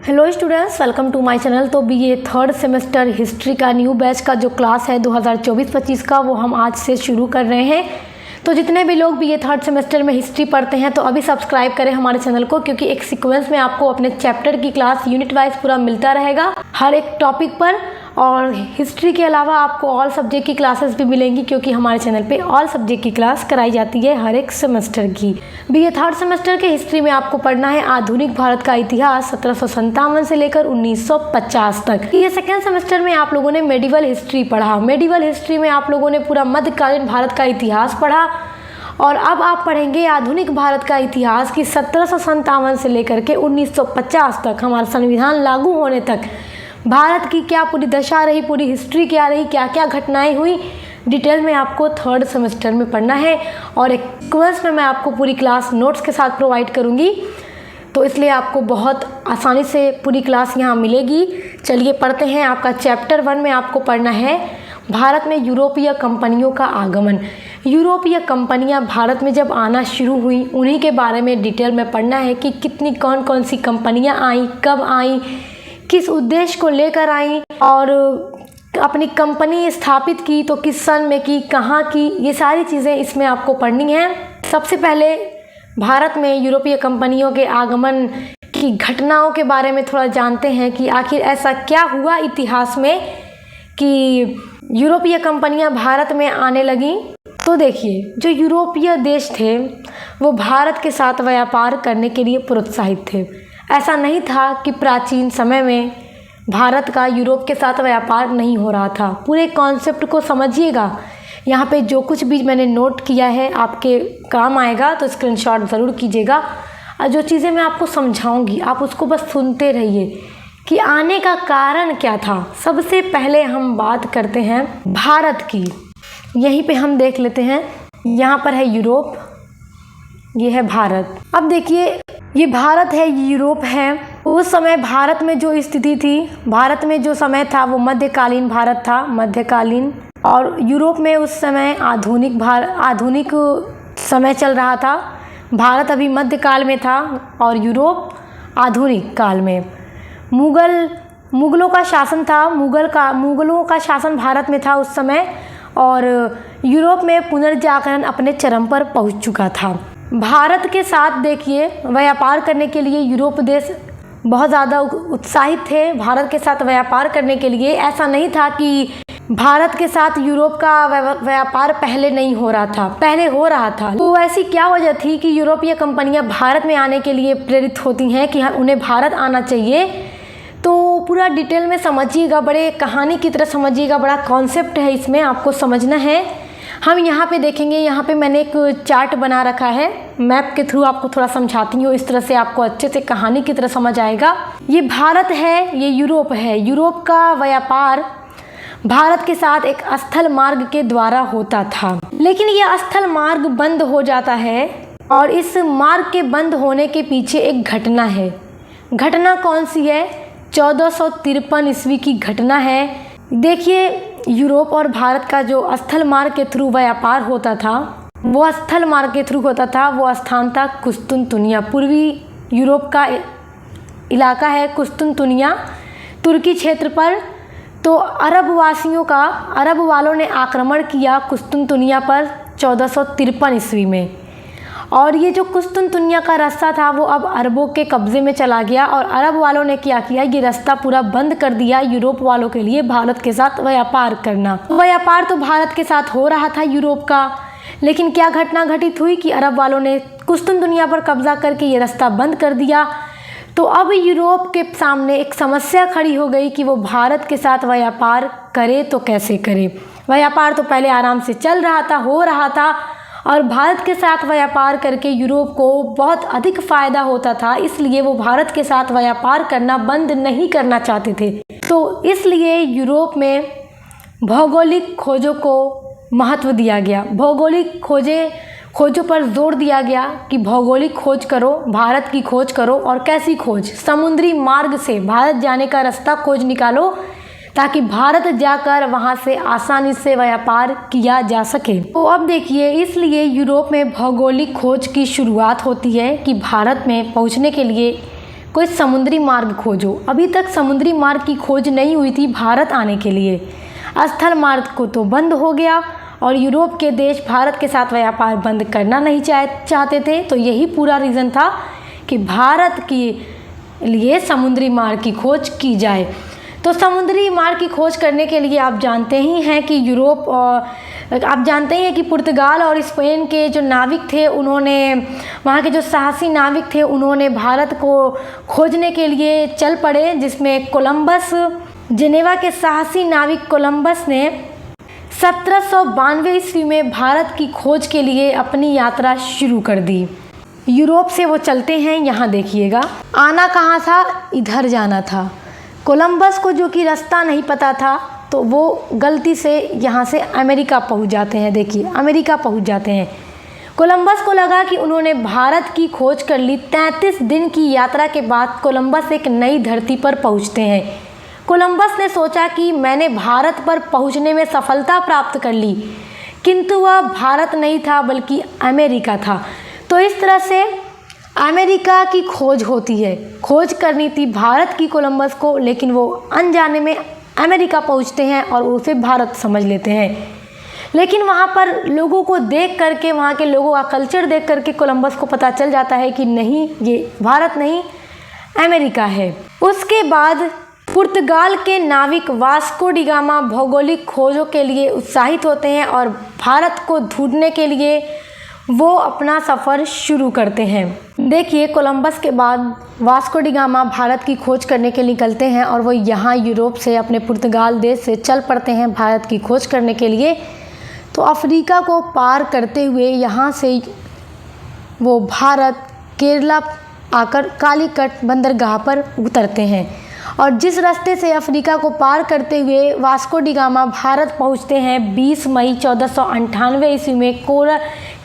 Hello students, welcome to my channel. तो BA third semester history का new batch का जो क्लास है 2024-25 का वो हम आज से शुरू कर रहे हैं। तो जितने भी लोग बीए थर्ड सेमेस्टर में हिस्ट्री पढ़ते हैं तो अभी सब्सक्राइब करें हमारे चैनल को, क्योंकि एक सीक्वेंस में आपको अपने चैप्टर की क्लास यूनिट वाइज पूरा मिलता रहेगा हर एक टॉपिक पर। और हिस्ट्री के अलावा आपको ऑल सब्जेक्ट की क्लासेस भी मिलेंगी, क्योंकि हमारे चैनल पे ऑल सब्जेक्ट की क्लास कराई जाती है हर एक सेमेस्टर की। बीए थर्ड सेमेस्टर के हिस्ट्री में आपको पढ़ना है आधुनिक भारत का इतिहास 1757 से लेकर 1950 तक। ये सेकेंड सेमेस्टर में आप लोगों ने मेडिवल हिस्ट्री पढ़ा। मेडिवल हिस्ट्री में आप लोगों ने पूरा मध्यकालीन भारत का इतिहास पढ़ा। और अब आप पढ़ेंगे आधुनिक भारत का इतिहास की 1757 से लेकर के 1950 तक, हमारा संविधान लागू होने तक भारत की क्या पूरी दशा रही, पूरी हिस्ट्री क्या रही, क्या क्या घटनाएं हुई, डिटेल में आपको थर्ड सेमेस्टर में पढ़ना है। और एक क्विज़ में मैं आपको पूरी क्लास नोट्स के साथ प्रोवाइड करूंगी, तो इसलिए आपको बहुत आसानी से पूरी क्लास यहाँ मिलेगी। चलिए पढ़ते हैं। आपका चैप्टर 1 में आपको पढ़ना है भारत में यूरोपीय कंपनियों का आगमन। यूरोपीय कंपनियां भारत में जब आना शुरू हुई उन्हीं के बारे में डिटेल में पढ़ना है कि कितनी कौन कौन सी कंपनियां आई, कब आई, किस उद्देश्य को लेकर आई, और अपनी कंपनी स्थापित की तो किस सन में की, कहाँ की, ये सारी चीज़ें इसमें आपको पढ़नी है। सबसे पहले भारत में यूरोपीय कंपनियों के आगमन की घटनाओं के बारे में थोड़ा जानते हैं कि आखिर ऐसा क्या हुआ इतिहास में कि यूरोपीय कंपनियां भारत में आने लगीं। तो देखिए, जो यूरोपीय देश थे वो भारत के साथ व्यापार करने के लिए प्रोत्साहित थे। ऐसा नहीं था कि प्राचीन समय में भारत का यूरोप के साथ व्यापार नहीं हो रहा था। पूरे कॉन्सेप्ट को समझिएगा। यहाँ पे जो कुछ भी मैंने नोट किया है आपके काम आएगा, तो स्क्रीनशॉट ज़रूर कीजिएगा। और जो चीज़ें मैं आपको समझाऊंगी आप उसको बस सुनते रहिए कि आने का कारण क्या था। सबसे पहले हम बात करते हैं भारत की। यहीं पे हम देख लेते हैं, यहाँ पर है यूरोप, ये है भारत। अब देखिए, ये भारत है, यूरोप है। उस समय भारत में जो स्थिति थी, भारत में जो समय था वो मध्यकालीन भारत था, मध्यकालीन। और यूरोप में उस समय आधुनिक समय चल रहा था। भारत अभी मध्यकाल में था और यूरोप आधुनिक काल में। मुगलों का शासन था, मुगलों का शासन भारत में था उस समय, और यूरोप में पुनर्जागरण अपने चरम पर पहुंच चुका था। भारत के साथ देखिए व्यापार करने के लिए यूरोप देश बहुत ज़्यादा उत्साहित थे भारत के साथ व्यापार करने के लिए। ऐसा नहीं था कि भारत के साथ यूरोप का व्यापार पहले नहीं हो रहा था, पहले हो रहा था। तो ऐसी क्या वजह थी कि यूरोपीय कंपनियां भारत में आने के लिए प्रेरित होती हैं कि उन्हें भारत आना चाहिए। तो पूरा डिटेल में समझिएगा, बड़े कहानी की तरह समझिएगा, बड़ा कॉन्सेप्ट है इसमें, आपको समझना है। हम यहाँ पे देखेंगे, यहाँ पे मैंने एक चार्ट बना रखा है, मैप के थ्रू आपको थोड़ा समझाती हूँ, इस तरह से आपको अच्छे से कहानी की तरह समझ आएगा। ये भारत है, ये यूरोप है। यूरोप का व्यापार भारत के साथ एक स्थल मार्ग के द्वारा होता था, लेकिन यह स्थल मार्ग बंद हो जाता है। और इस मार्ग के बंद होने के पीछे एक घटना है। घटना कौन सी है? 1453 ईस्वी की घटना है। देखिए, यूरोप और भारत का जो स्थल मार्ग के थ्रू व्यापार होता था, वो स्थल मार्ग के थ्रू होता था। वो स्थान था कुस्तुनतुनिया। पूर्वी यूरोप का इलाका है कुस्तुनतुनिया, तुर्की क्षेत्र पर। तो अरब वालों ने आक्रमण किया कुस्तुनतुनिया पर 1453 ईस्वी में। और ये जो कुस्तुनतुनिया का रास्ता था वो अब अरबों के कब्जे में चला गया। और अरब वालों ने क्या किया, ये रास्ता पूरा बंद कर दिया यूरोप वालों के लिए भारत के साथ व्यापार करना। व्यापार तो भारत के साथ हो रहा था यूरोप का, लेकिन क्या घटना घटित हुई कि अरब वालों ने कुस्तुनतुनिया पर कब्जा करके ये रास्ता बंद कर दिया। तो अब यूरोप के सामने एक समस्या खड़ी हो गई कि वो भारत के साथ व्यापार करे तो कैसे करे। व्यापार तो पहले आराम से चल रहा था, हो रहा था, और भारत के साथ व्यापार करके यूरोप को बहुत अधिक फ़ायदा होता था, इसलिए वो भारत के साथ व्यापार करना बंद नहीं करना चाहते थे। तो इसलिए यूरोप में भौगोलिक खोजों को महत्व दिया गया। भौगोलिक खोजों पर जोर दिया गया कि भौगोलिक खोज करो, भारत की खोज करो। और कैसी खोज? समुद्री मार्ग से भारत जाने का रास्ता खोज निकालो, ताकि भारत जाकर वहां से आसानी से व्यापार किया जा सके। तो अब देखिए, इसलिए यूरोप में भौगोलिक खोज की शुरुआत होती है कि भारत में पहुंचने के लिए कोई समुद्री मार्ग खोजो। अभी तक समुद्री मार्ग की खोज नहीं हुई थी भारत आने के लिए। स्थल मार्ग को तो बंद हो गया और यूरोप के देश भारत के साथ व्यापार बंद करना नहीं चाहते थे। तो यही पूरा रीज़न था कि भारत के लिए समुद्री मार्ग की खोज की जाए। तो समुद्री मार्ग की खोज करने के लिए आप जानते ही हैं कि यूरोप और आप जानते ही हैं कि पुर्तगाल और स्पेन के जो नाविक थे, उन्होंने वहाँ के जो साहसी नाविक थे, उन्होंने भारत को खोजने के लिए चल पड़े, जिसमें कोलंबस, जेनेवा के साहसी नाविक कोलंबस ने 1792 ईस्वी में भारत की खोज के लिए अपनी यात्रा शुरू कर दी। यूरोप से वो चलते हैं, यहाँ देखिएगा, आना कहाँ था, इधर जाना था। कोलंबस को जो कि रास्ता नहीं पता था, तो वो गलती से यहाँ से अमेरिका पहुँच जाते हैं। देखिए, अमेरिका पहुँच जाते हैं। कोलंबस को लगा कि उन्होंने भारत की खोज कर ली। 33 दिन की यात्रा के बाद कोलंबस एक नई धरती पर पहुँचते हैं। कोलंबस ने सोचा कि मैंने भारत पर पहुँचने में सफलता प्राप्त कर ली, किंतु वह भारत नहीं था बल्कि अमेरिका था। तो इस तरह से अमेरिका की खोज होती है। खोज करनी थी भारत की कोलंबस को, लेकिन वो अनजाने में अमेरिका पहुंचते हैं और उसे भारत समझ लेते हैं। लेकिन वहाँ पर लोगों को देख करके, वहाँ के लोगों का कल्चर देख करके कोलंबस को पता चल जाता है कि नहीं, ये भारत नहीं, अमेरिका है। उसके बाद पुर्तगाल के नाविक वास्को डी गामा भौगोलिक खोजों के लिए उत्साहित होते हैं और भारत को ढूंढने के लिए वो अपना सफ़र शुरू करते हैं। देखिए, कोलंबस के बाद वास्को डी गामा भारत की खोज करने के लिए निकलते हैं और वो यहाँ यूरोप से, अपने पुर्तगाल देश से चल पड़ते हैं भारत की खोज करने के लिए। तो अफ्रीका को पार करते हुए यहाँ से वो भारत केरला आकर कालीकट बंदरगाह पर उतरते हैं और जिस रास्ते से अफ्रीका को पार करते हुए वास्को डी गामा भारत पहुँचते हैं, 20 मई 1498 ईस्वी में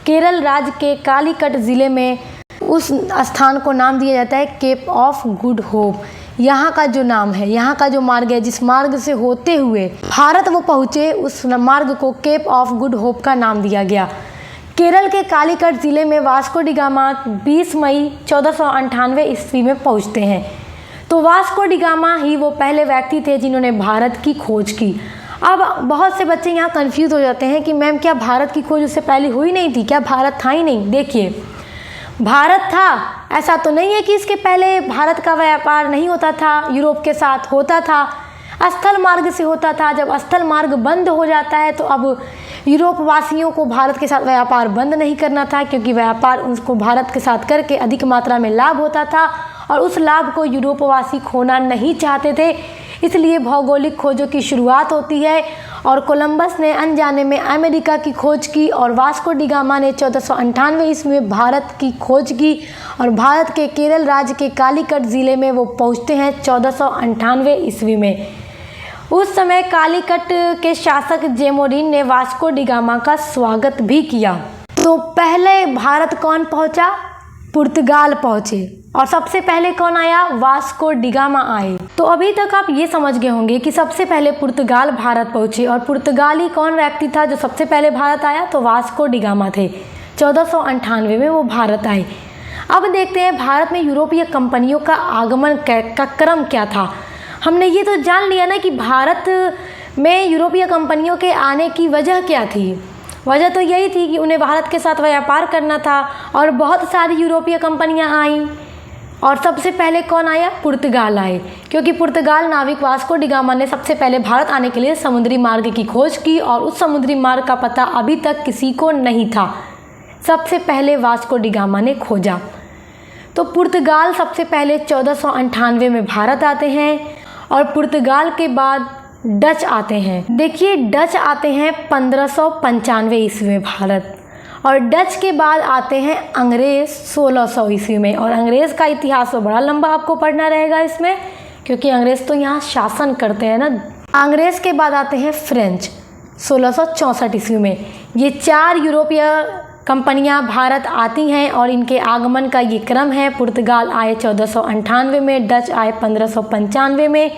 केरल राज्य के कालीकट ज़िले में उस स्थान को नाम दिया जाता है केप ऑफ गुड होप। यहाँ का जो नाम है, यहाँ का जो मार्ग है, जिस मार्ग से होते हुए भारत वो पहुँचे, उस मार्ग को केप ऑफ गुड होप का नाम दिया गया। केरल के कालीकट ज़िले में वास्को डी गामा 20 मई 1498 ईस्वी में पहुँचते हैं। तो वास्को डी गामा ही वो पहले व्यक्ति थे जिन्होंने भारत की खोज की। अब बहुत से बच्चे यहाँ कंफ्यूज हो जाते हैं कि मैम, क्या भारत की खोज उससे पहले हुई नहीं थी? क्या भारत था ही नहीं? देखिए, भारत था, ऐसा तो नहीं है कि इसके पहले भारत का व्यापार नहीं होता था, यूरोप के साथ होता था, स्थल मार्ग से होता था। जब स्थल मार्ग बंद हो जाता है तो अब यूरोप वासियों को भारत के साथ व्यापार बंद नहीं करना था, क्योंकि व्यापार उसको भारत के साथ करके अधिक मात्रा में लाभ होता था और उस लाभ को यूरोपवासी खोना नहीं चाहते थे। इसलिए भौगोलिक खोजों की शुरुआत होती है और कोलंबस ने अनजाने में अमेरिका की खोज की और वास्को डी गामा ने 1498 ईस्वी में भारत की खोज की और भारत के केरल राज्य के कालीकट ज़िले में वो पहुँचते हैं 1498 ईस्वी में। उस समय कालीकट के शासक जेमोरिन ने वास्को डी गामा का स्वागत भी किया। तो पहले भारत कौन पहुँचा? पुर्तगाल पहुँचे। और सबसे पहले कौन आया? वास्को डी गामा आए। तो अभी तक आप ये समझ गए होंगे कि सबसे पहले पुर्तगाल भारत पहुँचे और पुर्तगाली कौन व्यक्ति था जो सबसे पहले भारत आया? तो वास्को डी गामा थे। 1498 में वो भारत आए। अब देखते हैं भारत में यूरोपीय कंपनियों का आगमन का क्रम क्या था। हमने ये तो जान लिया ना कि भारत में यूरोपीय कंपनियों के आने की वजह क्या थी। वजह तो यही थी कि उन्हें भारत के साथ व्यापार करना था और बहुत सारी यूरोपीय कंपनियां आईं। और सबसे पहले कौन आया? पुर्तगाल आए, क्योंकि पुर्तगाल नाविक वास्को डी गामा ने सबसे पहले भारत आने के लिए समुद्री मार्ग की खोज की और उस समुद्री मार्ग का पता अभी तक किसी को नहीं था। सबसे पहले वास्को डी गामा ने खोजा। तो पुर्तगाल सबसे पहले 1498 में भारत आते हैं और पुर्तगाल के बाद डच आते हैं। देखिए, डच आते हैं 1595 ईस्वी में भारत और डच के बाद आते हैं अंग्रेज़ 1600 ईस्वी में। और अंग्रेज़ का इतिहास तो बड़ा लंबा आपको पढ़ना रहेगा इसमें, क्योंकि अंग्रेज़ तो यहाँ शासन करते हैं ना। अंग्रेज़ के बाद आते हैं फ्रेंच 1664 ईस्वी में। ये 4 यूरोपीय कंपनियां भारत आती हैं और इनके आगमन का ये क्रम है। पुर्तगाल आए 1498 में, डच आए 1595 में,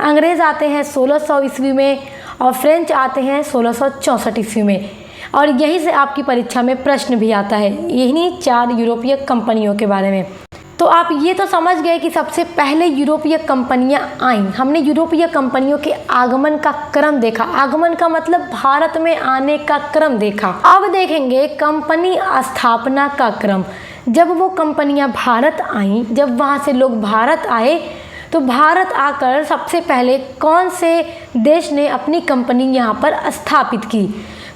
अंग्रेज़ आते हैं 1600 ईस्वी में और फ्रेंच आते हैं 1664 ईस्वी में। और यहीं से आपकी परीक्षा में प्रश्न भी आता है, यही 4 यूरोपीय कंपनियों के बारे में। तो आप ये तो समझ गए कि सबसे पहले यूरोपीय कंपनियां आईं। हमने यूरोपीय कंपनियों के आगमन का क्रम देखा। आगमन का मतलब भारत में आने का क्रम देखा। अब देखेंगे कंपनी स्थापना का क्रम। जब वो कंपनियां भारत आईं, जब वहाँ से लोग भारत आए, तो भारत आकर सबसे पहले कौन से देश ने अपनी कंपनी यहाँ पर स्थापित की?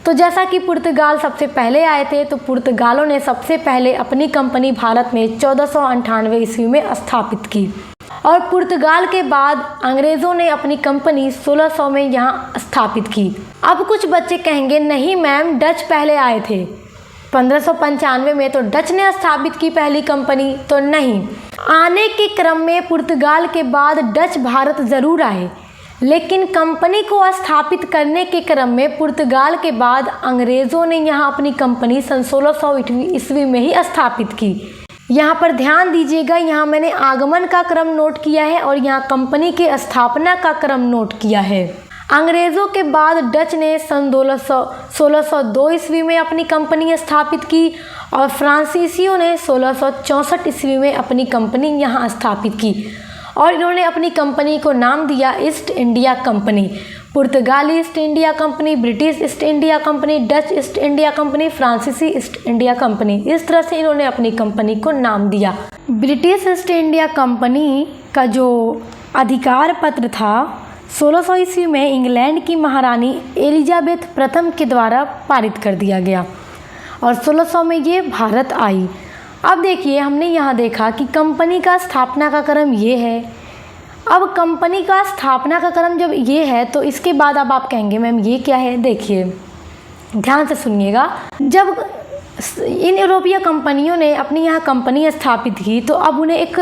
तो जैसा कि पुर्तगाल सबसे पहले आए थे, तो पुर्तगालों ने सबसे पहले अपनी कंपनी भारत में 1498 ईस्वी में स्थापित की और पुर्तगाल के बाद अंग्रेज़ों ने अपनी कंपनी 1600 में यहाँ स्थापित की। अब कुछ बच्चे कहेंगे नहीं मैम, डच पहले आए थे 1595 में, तो डच ने स्थापित की पहली कंपनी। तो नहीं, आने के क्रम में पुर्तगाल के बाद डच भारत ज़रूर आए, लेकिन कंपनी को स्थापित करने के क्रम में पुर्तगाल के बाद अंग्रेज़ों ने यहाँ अपनी कंपनी सन 1600 ईस्वी में ही स्थापित की। यहाँ पर ध्यान दीजिएगा, यहाँ मैंने आगमन का क्रम नोट किया है और यहाँ कंपनी के स्थापना का क्रम नोट किया है। अंग्रेज़ों के बाद डच ने सन 1602 ईस्वी में अपनी कंपनी स्थापित की और फ्रांसीसियों ने 1664 ईस्वी में अपनी कंपनी यहाँ स्थापित की और इन्होंने अपनी कंपनी को नाम दिया ईस्ट इंडिया कंपनी। पुर्तगाली east India company, British east India company, Dutch east India company, फ्रांसीसी ईस्ट इंडिया कंपनी, इस तरह से इन्होंने अपनी कंपनी को नाम दिया। ब्रिटिश ईस्ट इंडिया कंपनी का जो अधिकार पत्र था 1600 ईस्वी में इंग्लैंड की महारानी एलिजाबेथ प्रथम के द्वारा पारित कर दिया गया और 1600 में ये भारत आई। अब देखिए, हमने यहाँ देखा कि कंपनी का स्थापना का क्रम ये है। अब कंपनी का स्थापना का क्रम जब ये है, तो इसके बाद अब आप कहेंगे मैम ये क्या है? देखिए ध्यान से सुनिएगा। जब इन यूरोपीय कंपनियों ने अपनी यहाँ कंपनी स्थापित की, तो अब उन्हें एक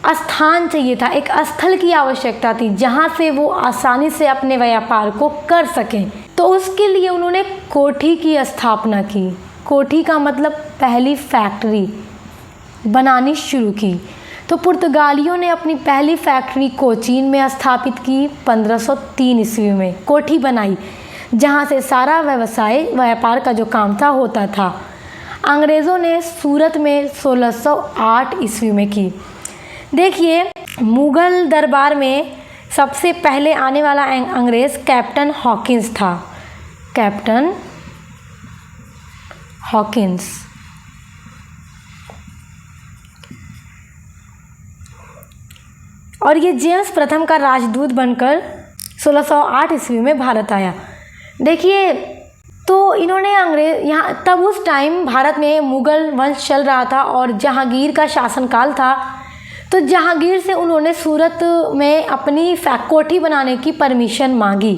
स्थान चाहिए था, एक स्थल की आवश्यकता थी जहाँ से वो आसानी से अपने व्यापार को कर सकें। तो उसके लिए उन्होंने कोठी की स्थापना की। कोठी का मतलब पहली फैक्ट्री बनानी शुरू की। तो पुर्तगालियों ने अपनी पहली फैक्ट्री कोचीन में स्थापित की 1503 ईस्वी में। कोठी बनाई जहाँ से सारा व्यापार का जो काम था होता था। अंग्रेज़ों ने सूरत में 1608 ईस्वी में की। देखिए, मुग़ल दरबार में सबसे पहले आने वाला अंग्रेज़ कैप्टन हॉकिंस था। कैप्टन हॉकिंस और ये जेम्स प्रथम का राजदूत बनकर 1608 ईस्वी में भारत आया। देखिए, तो इन्होंने अंग्रेज यहाँ तब उस टाइम भारत में मुग़ल वंश चल रहा था और जहांगीर का शासनकाल था। तो जहांगीर से उन्होंने सूरत में अपनी कोठी बनाने की परमिशन मांगी,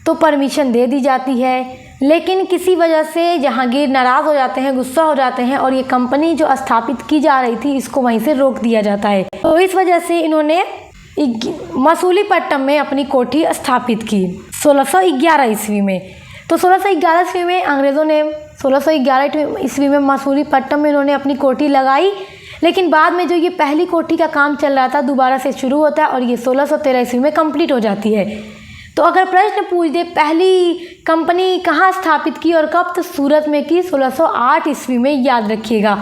तो परमिशन दे दी जाती है। लेकिन किसी वजह से जहांगीर नाराज़ हो जाते हैं, गुस्सा हो जाते हैं और ये कंपनी जो स्थापित की जा रही थी इसको वहीं से रोक दिया जाता है। तो इस वजह से इन्होंने मसूलीपट्टनम में अपनी कोठी स्थापित की 1611 ईस्वी में। तो 1611 ईस्वी में अंग्रेज़ों ने 1611 ईस्वी में मसूलीपट्टनम में इन्होंने अपनी कोठी लगाई। लेकिन बाद में जो ये पहली कोठी का काम चल रहा था दोबारा से शुरू होता है और ये 1613 ईस्वी में कंप्लीट हो जाती है। तो अगर प्रश्न पूछ दे पहली कंपनी कहाँ स्थापित की और कब, तो सूरत में की 1608 ईस्वी में, याद रखिएगा।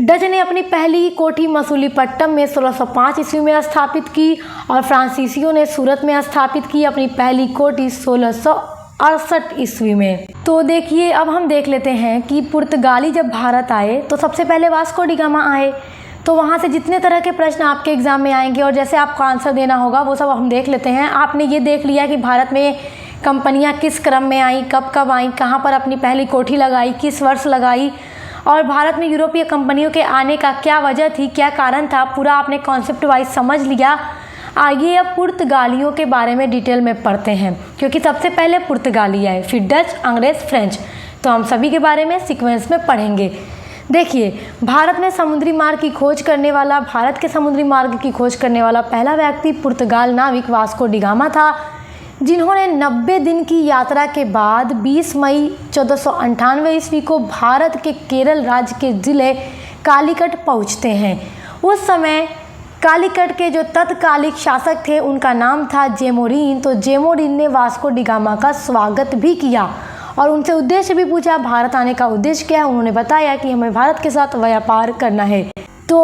डच ने अपनी पहली कोठी मसूलीपट्टनम में 1605 ईस्वी में स्थापित की और फ्रांसीसियों ने सूरत में स्थापित की अपनी पहली कोठी 1668 ईस्वी में। तो देखिए, अब हम देख लेते हैं कि पुर्तगाली जब भारत आए तो सबसे पहले वास्को डी गामा आए। तो वहाँ से जितने तरह के प्रश्न आपके एग्ज़ाम में आएंगे और जैसे आपको आंसर देना होगा वो सब हम देख लेते हैं। आपने ये देख लिया कि भारत में कंपनियाँ किस क्रम में आईं, कब कब आईं, कहाँ पर अपनी पहली कोठी लगाई, किस वर्ष लगाई और भारत में यूरोपीय कंपनियों के आने का क्या वजह थी, क्या कारण था, पूरा आपने कॉन्सेप्ट वाइज समझ लिया। आइए अब पुर्तगालियों के बारे में डिटेल में पढ़ते हैं, क्योंकि सबसे पहले पुर्तगाली आए, फिर डच, अंग्रेज़, फ्रेंच। तो हम सभी के बारे में सीक्वेंस में पढ़ेंगे। देखिए, भारत के समुद्री मार्ग की खोज करने वाला पहला व्यक्ति पुर्तगाल नाविक वास्को डी गामा था, जिन्होंने 90 दिन की यात्रा के बाद 20 मई 1498 ईस्वी को भारत के केरल राज्य के ज़िले कालीकट पहुँचते हैं। उस समय कालीकट के जो तत्कालिक शासक थे उनका नाम था जेमोरिन। तो जेमोरिन ने वास्को डी गामा का स्वागत भी किया और उनसे उद्देश्य भी पूछा, भारत आने का उद्देश्य क्या है। उन्होंने बताया कि हमें भारत के साथ व्यापार करना है। तो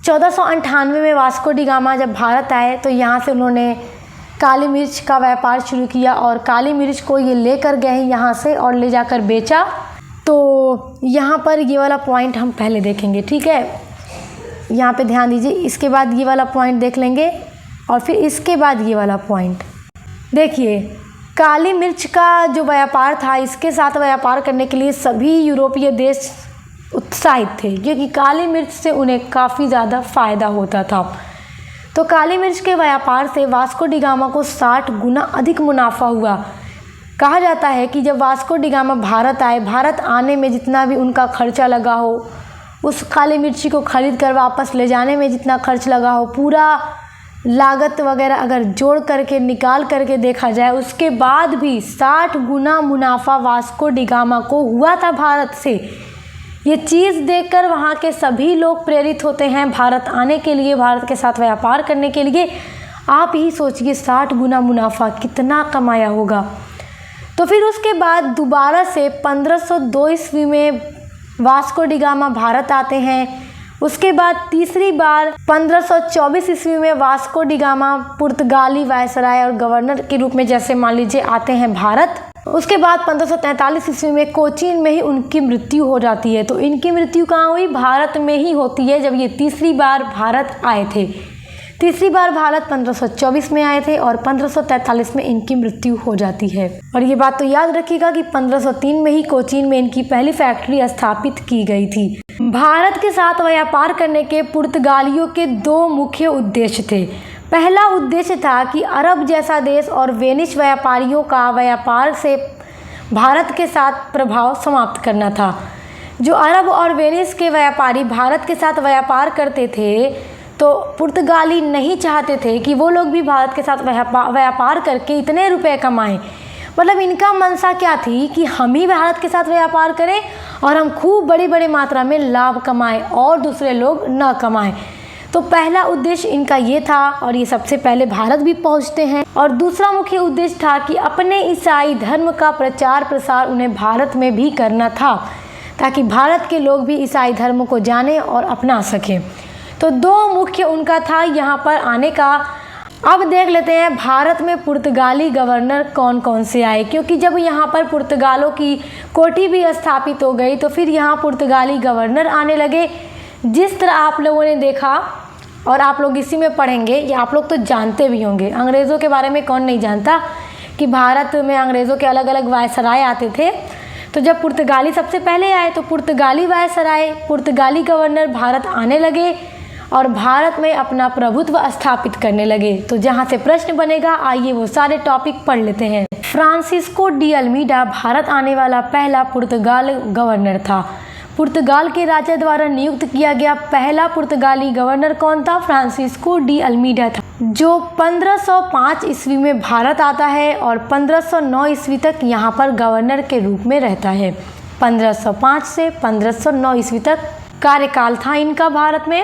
1498 में वास्को डी गामा जब भारत आए तो यहाँ से उन्होंने काली मिर्च का व्यापार शुरू किया और काली मिर्च को ये लेकर गए यहाँ से और ले जाकर बेचा। तो यहाँ पर ये वाला पॉइंट हम पहले देखेंगे, ठीक है, यहाँ पे ध्यान दीजिए। इसके बाद ये वाला पॉइंट देख लेंगे और फिर इसके बाद ये वाला पॉइंट देखिए। काली मिर्च का जो व्यापार था, इसके साथ व्यापार करने के लिए सभी यूरोपीय देश उत्साहित थे क्योंकि काली मिर्च से उन्हें काफ़ी ज़्यादा फ़ायदा होता था। तो काली मिर्च के व्यापार से वास्को डी गामा को 60 गुना अधिक मुनाफा हुआ। कहा जाता है कि जब वास्को डी गामा भारत आए, भारत आने में जितना भी उनका खर्चा लगा हो, उस काली मिर्ची को खरीद कर वापस ले जाने में जितना खर्च लगा हो, पूरा लागत वगैरह अगर जोड़ करके निकाल करके देखा जाए, उसके बाद भी 60 गुना मुनाफा वास्को डी गामा को हुआ था भारत से। ये चीज़ देखकर वहाँ के सभी लोग प्रेरित होते हैं भारत आने के लिए, भारत के साथ व्यापार करने के लिए। आप ही सोचिए 60 गुना मुनाफा कितना कमाया होगा। तो फिर उसके बाद दोबारा से 1502 ईस्वी में वास्को डी गामा भारत आते हैं। उसके बाद तीसरी बार 1524 ईस्वी में वास्को डी गामा पुर्तगाली वायसराय और गवर्नर के रूप में जैसे मान लीजिए आते हैं भारत। उसके बाद 1543 ईस्वी में कोचीन में ही उनकी मृत्यु हो जाती है। तो इनकी मृत्यु कहाँ हुई? भारत में ही होती है, जब ये तीसरी बार भारत आए थे। तीसरी बार भारत 1524 में आए थे और 1543 में इनकी मृत्यु हो जाती है। और ये बात तो याद रखिएगा कि 1503 में ही कोचीन में इनकी पहली फैक्ट्री स्थापित की गई थी। भारत के साथ व्यापार करने के पुर्तगालियों के 2 मुख्य उद्देश्य थे। पहला उद्देश्य था कि अरब जैसा देश और वेनिस व्यापारियों का व्यापार से भारत के साथ प्रभाव समाप्त करना था। जो अरब और वेनिस के व्यापारी भारत के साथ व्यापार करते थे, तो पुर्तगाली नहीं चाहते थे कि वो लोग भी भारत के साथ व्यापार करके इतने रुपए कमाएं। मतलब इनका मनसा क्या थी कि हम ही भारत के साथ व्यापार करें और हम खूब बड़ी बड़ी मात्रा में लाभ कमाएं और दूसरे लोग न कमाएं। तो पहला उद्देश्य इनका ये था और ये सबसे पहले भारत भी पहुंचते हैं। और दूसरा मुख्य उद्देश्य था कि अपने ईसाई धर्म का प्रचार प्रसार उन्हें भारत में भी करना था, ताकि भारत के लोग भी ईसाई धर्म को जानें और अपना सकें। तो 2 मुख्य उनका था यहाँ पर आने का। अब देख लेते हैं भारत में पुर्तगाली गवर्नर कौन कौन से आए, क्योंकि जब यहाँ पर पुर्तगालों की कोठी भी स्थापित हो गई तो फिर यहाँ पुर्तगाली गवर्नर आने लगे। जिस तरह आप लोगों ने देखा और आप लोग इसी में पढ़ेंगे, ये आप लोग तो जानते भी होंगे, अंग्रेज़ों के बारे में कौन नहीं जानता कि भारत में अंग्रेज़ों के अलग अलग वायसराय आते थे। तो जब पुर्तगाली सबसे पहले आए तो पुर्तगाली वायसराय, पुर्तगाली गवर्नर भारत आने लगे और भारत में अपना प्रभुत्व स्थापित करने लगे। तो जहाँ से प्रश्न बनेगा, आइए वो सारे टॉपिक पढ़ लेते हैं। फ्रांसिस्को डी अल्मीडा भारत आने वाला पहला पुर्तगाल गवर्नर था। पुर्तगाल के राजा द्वारा नियुक्त किया गया पहला पुर्तगाली गवर्नर कौन था? फ्रांसिस्को डी अल्मीडा था, जो 1505 ईस्वी में भारत आता है और 1509 ईस्वी तक यहाँ पर गवर्नर के रूप में रहता है। 1505 से 1509 ईस्वी तक कार्यकाल था इनका भारत में।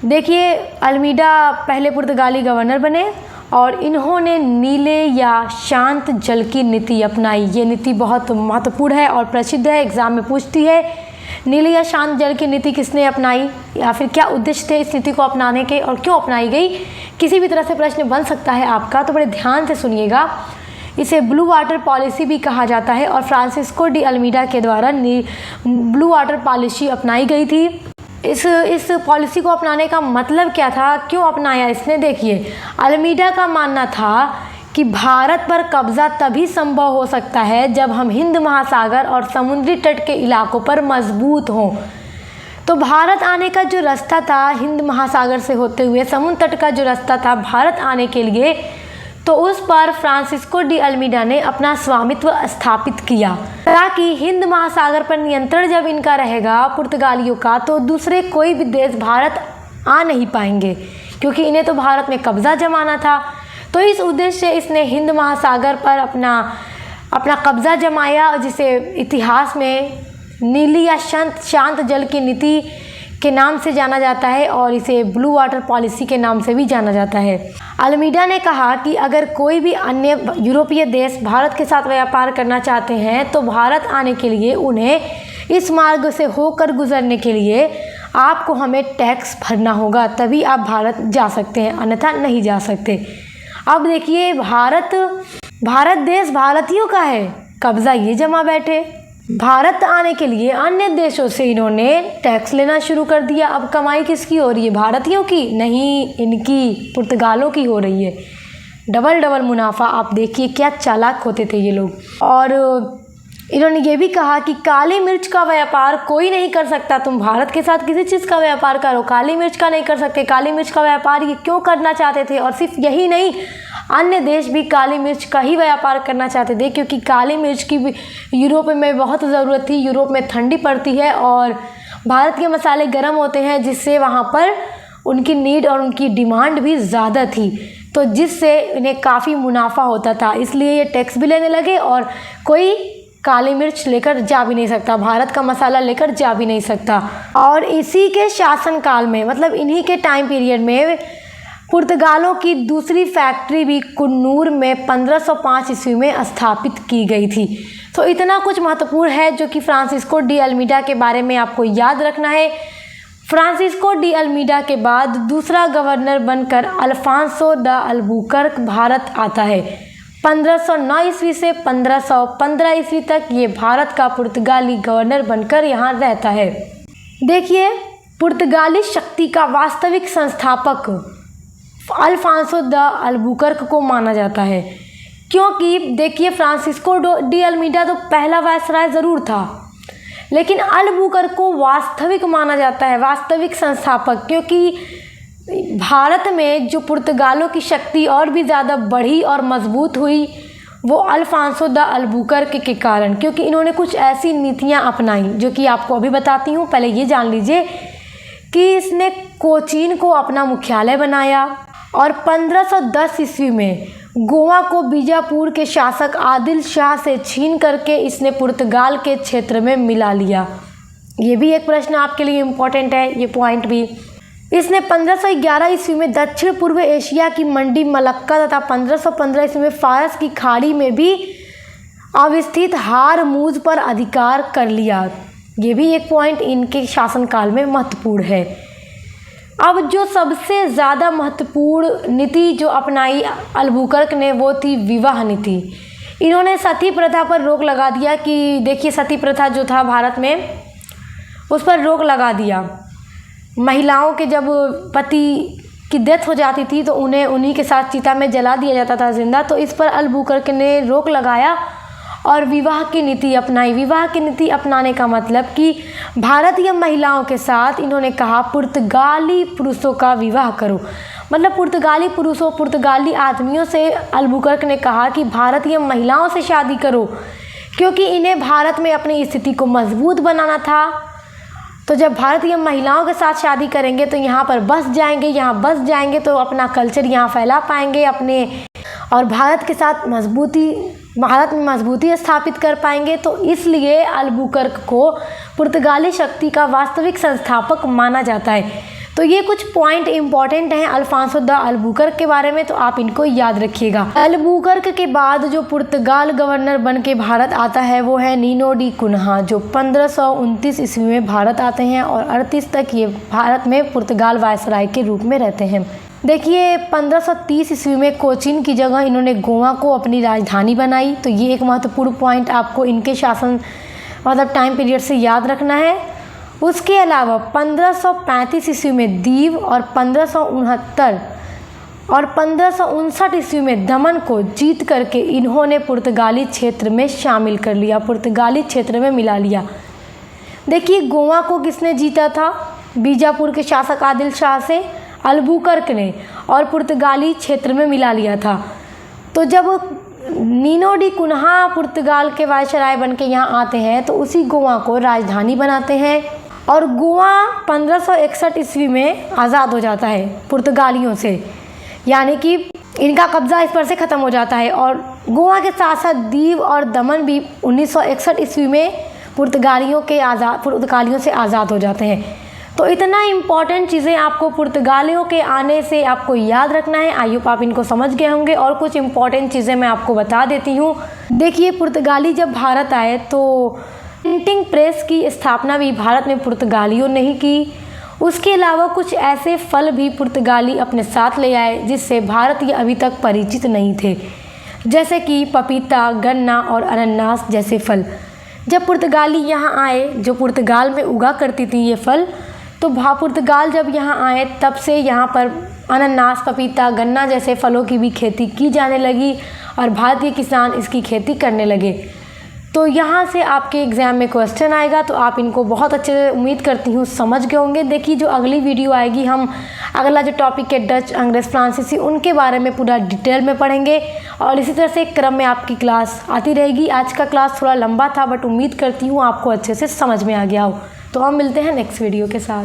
देखिए, अल्मीडा पहले पुर्तगाली गवर्नर बने और इन्होंने नीले या शांत जल की नीति अपनाई। ये नीति बहुत महत्वपूर्ण है और प्रसिद्ध है, एग्जाम में पूछती है। नीले या शांत जल की नीति किसने अपनाई या फिर क्या उद्देश्य थे इस नीति को अपनाने के और क्यों अपनाई गई? किसी भी तरह से प्रश्न बन सकता है आपका, तो बड़े ध्यान से सुनिएगा। इसे ब्लू वाटर पॉलिसी भी कहा जाता है और फ्रांसिस्को डी अल्मीडा के द्वारा ब्लू वाटर पॉलिसी अपनाई गई थी। इस पॉलिसी को अपनाने का मतलब क्या था, क्यों अपनाया इसने? देखिए, अल्मीडा का मानना था कि भारत पर कब्जा तभी संभव हो सकता है जब हम हिंद महासागर और समुद्री तट के इलाकों पर मजबूत हों। तो भारत आने का जो रास्ता था, हिंद महासागर से होते हुए समुद्र तट का जो रास्ता था भारत आने के लिए, तो उस पर फ्रांसिस्को डी अल्मीडा ने अपना स्वामित्व स्थापित किया, ताकि हिंद महासागर पर नियंत्रण जब इनका रहेगा पुर्तगालियों का, तो दूसरे कोई भी देश भारत आ नहीं पाएंगे, क्योंकि इन्हें तो भारत में कब्जा जमाना था। तो इस उद्देश्य से इसने हिंद महासागर पर अपना कब्जा जमाया, जिसे इतिहास में नीली या शांत जल की नीति के नाम से जाना जाता है और इसे ब्लू वाटर पॉलिसी के नाम से भी जाना जाता है। अल्मीडा ने कहा कि अगर कोई भी अन्य यूरोपीय देश भारत के साथ व्यापार करना चाहते हैं तो भारत आने के लिए उन्हें इस मार्ग से होकर गुजरने के लिए आपको हमें टैक्स भरना होगा, तभी आप भारत जा सकते हैं, अन्यथा नहीं जा सकते। अब देखिए, भारत देश भारतीयों का है, कब्जा ये जमा बैठे। भारत आने के लिए अन्य देशों से इन्होंने टैक्स लेना शुरू कर दिया। अब कमाई किसकी हो रही है? भारतीयों की नहीं, इनकी, पुर्तगालों की हो रही है। डबल मुनाफा। आप देखिए क्या चालाक होते थे ये लोग। और इन्होंने ये भी कहा कि काली मिर्च का व्यापार कोई नहीं कर सकता। तुम भारत के साथ किसी चीज़ का व्यापार करो, काली मिर्च का नहीं कर सकते। काली मिर्च का व्यापार ये क्यों करना चाहते थे? और सिर्फ यही नहीं, अन्य देश भी काली मिर्च का ही व्यापार करना चाहते थे, क्योंकि काली मिर्च की यूरोप में बहुत ज़रूरत थी। यूरोप में ठंडी पड़ती है और भारत के मसाले गर्म होते हैं, जिससे वहाँ पर उनकी नीड और उनकी डिमांड भी ज़्यादा थी, तो जिससे इन्हें काफ़ी मुनाफा होता था। इसलिए ये टैक्स भी लेने लगे और कोई काली मिर्च लेकर जा भी नहीं सकता, भारत का मसाला लेकर जा भी नहीं सकता। और इसी के शासनकाल में, मतलब इन्हीं के टाइम पीरियड में, पुर्तगालों की दूसरी फैक्ट्री भी कुन्नूर में 1505 ईस्वी में स्थापित की गई थी। तो इतना कुछ महत्वपूर्ण है जो कि फ्रांसिस्को डी अल्मीडा के बारे में आपको याद रखना है। फ्रांसिस्को डी अल्मीडा के बाद दूसरा गवर्नर बनकर अल्फांसो द अल्बुकर्क भारत आता है। 1509 ईस्वी से 1515 ईस्वी तक ये भारत का पुर्तगाली गवर्नर बनकर यहाँ रहता है। देखिए, पुर्तगाली शक्ति का वास्तविक संस्थापक अल्फांसो द अल्बुकर्क को माना जाता है, क्योंकि देखिए, फ्रांसिस्को डी अल्मीडा तो पहला वायसराय ज़रूर था, लेकिन अल्बुकर्क को वास्तविक माना जाता है, वास्तविक संस्थापक, क्योंकि भारत में जो पुर्तगालों की शक्ति और भी ज़्यादा बढ़ी और मजबूत हुई वो अल्फांसो द अल्बुकर्क के कारण, क्योंकि इन्होंने कुछ ऐसी नीतियां अपनाई जो कि आपको अभी बताती हूँ। पहले ये जान लीजिए कि इसने कोचीन को अपना मुख्यालय बनाया और 1510 ईस्वी में गोवा को बीजापुर के शासक आदिल शाह से छीन करके इसने पुर्तगाल के क्षेत्र में मिला लिया। ये भी एक प्रश्न आपके लिए इम्पोर्टेंट है, ये पॉइंट भी। इसने 1511 ईस्वी में दक्षिण पूर्व एशिया की मंडी मलक्का तथा 1515 ईस्वी में फारस की खाड़ी में भी अवस्थित हारमूज पर अधिकार कर लिया। ये भी एक पॉइंट इनके शासनकाल में महत्वपूर्ण है। अब जो सबसे ज़्यादा महत्वपूर्ण नीति जो अपनाई अल्बुकर्क ने वो थी विवाह नीति। इन्होंने सती प्रथा पर रोक लगा दिया कि देखिए, सती प्रथा जो था भारत में, उस पर रोक लगा दिया। महिलाओं के जब पति की डेथ हो जाती थी तो उन्हें उन्हीं के साथ चिता में जला दिया जाता था जिंदा। तो इस पर अल्बुकर्क ने रोक लगाया और विवाह की नीति अपनाई। विवाह की नीति अपनाने का मतलब कि भारतीय महिलाओं के साथ इन्होंने कहा पुर्तगाली पुरुषों का विवाह करो। मतलब पुर्तगाली पुरुषों, पुर्तगाली आदमियों से अल्बुकर्क ने कहा कि भारतीय महिलाओं से शादी करो, क्योंकि इन्हें भारत में अपनी स्थिति को मजबूत बनाना था। तो जब भारतीय महिलाओं के साथ शादी करेंगे तो यहाँ पर बस जाएंगे, यहाँ बस जाएंगे तो अपना कल्चर यहाँ फैला पाएंगे अपने, और भारत के साथ भारत में मजबूती स्थापित कर पाएंगे। तो इसलिए अल्बुकर्क को पुर्तगाली शक्ति का वास्तविक संस्थापक माना जाता है। तो ये कुछ पॉइंट इंपॉर्टेंट हैं अल्फांसो द अल्बुकर्क के बारे में, तो आप इनको याद रखिएगा। अल्बुकर्क के बाद जो पुर्तगाल गवर्नर बन के भारत आता है वो है नीनो डी कुन्हा, जो 1529 ईस्वी में भारत आते हैं और 38 तक ये भारत में पुर्तगाल वायसराय के रूप में रहते हैं। देखिए, 1530 ईस्वी में कोचीन की जगह इन्होंने गोवा को अपनी राजधानी बनाई। तो ये एक महत्वपूर्ण पॉइंट आपको इनके शासन मतलब टाइम पीरियड से याद रखना है। उसके अलावा 1535 ईस्वी में दीव और 1569 और 1559 ईस्वी में दमन को जीत करके इन्होंने पुर्तगाली क्षेत्र में शामिल कर लिया, पुर्तगाली क्षेत्र में मिला लिया। देखिए, गोवा को किसने जीता था? बीजापुर के शासक आदिल शाह से अल्बुकर्क ने, और पुर्तगाली क्षेत्र में मिला लिया था। तो जब नीनो डी कुन्हा पुर्तगाल के वायसराय बन के यहाँ आते हैं तो उसी गोवा को राजधानी बनाते हैं और गोवा 1561 ईस्वी में आज़ाद हो जाता है पुर्तगालियों से, यानी कि इनका कब्ज़ा इस पर से ख़त्म हो जाता है। और गोवा के साथ साथ दीव और दमन भी 1961 ईस्वी में पुर्तगालियों से आज़ाद हो जाते हैं। तो इतना इम्पॉर्टेंट चीज़ें आपको पुर्तगालियों के आने से आपको याद रखना है। आई होप आप इनको समझ गए होंगे। और कुछ इम्पॉर्टेंट चीज़ें मैं आपको बता देती हूँ। देखिए, पुर्तगाली जब भारत आए तो प्रिंटिंग प्रेस की स्थापना भी भारत में पुर्तगालियों ने ही की, उसके अलावा कुछ ऐसे फल भी पुर्तगाली अपने साथ ले आए जिससे भारतीय अभी तक परिचित नहीं थे, जैसे कि पपीता, गन्ना और अनानास जैसे फल। जब पुर्तगाली यहाँ आए, जो पुर्तगाल में उगा करती थी ये फल, तो पुर्तगाल जब यहाँ आए तब से यहाँ पर अनानास, पपीता, गन्ना जैसे फलों की भी खेती की जाने लगी और भारतीय किसान इसकी खेती करने लगे। तो यहाँ से आपके एग्ज़ाम में क्वेश्चन आएगा, तो आप इनको बहुत अच्छे से उम्मीद करती हूँ समझ गए होंगे। देखिए जो अगली वीडियो आएगी, हम अगला जो टॉपिक है डच, अंग्रेज़, फ्रांसीसी, उनके बारे में पूरा डिटेल में पढ़ेंगे और इसी तरह से क्रम में आपकी क्लास आती रहेगी। आज का क्लास थोड़ा लंबा था बट उम्मीद करती हूँ आपको अच्छे से समझ में आ गया हो। तो हम मिलते हैं नेक्स्ट वीडियो के साथ।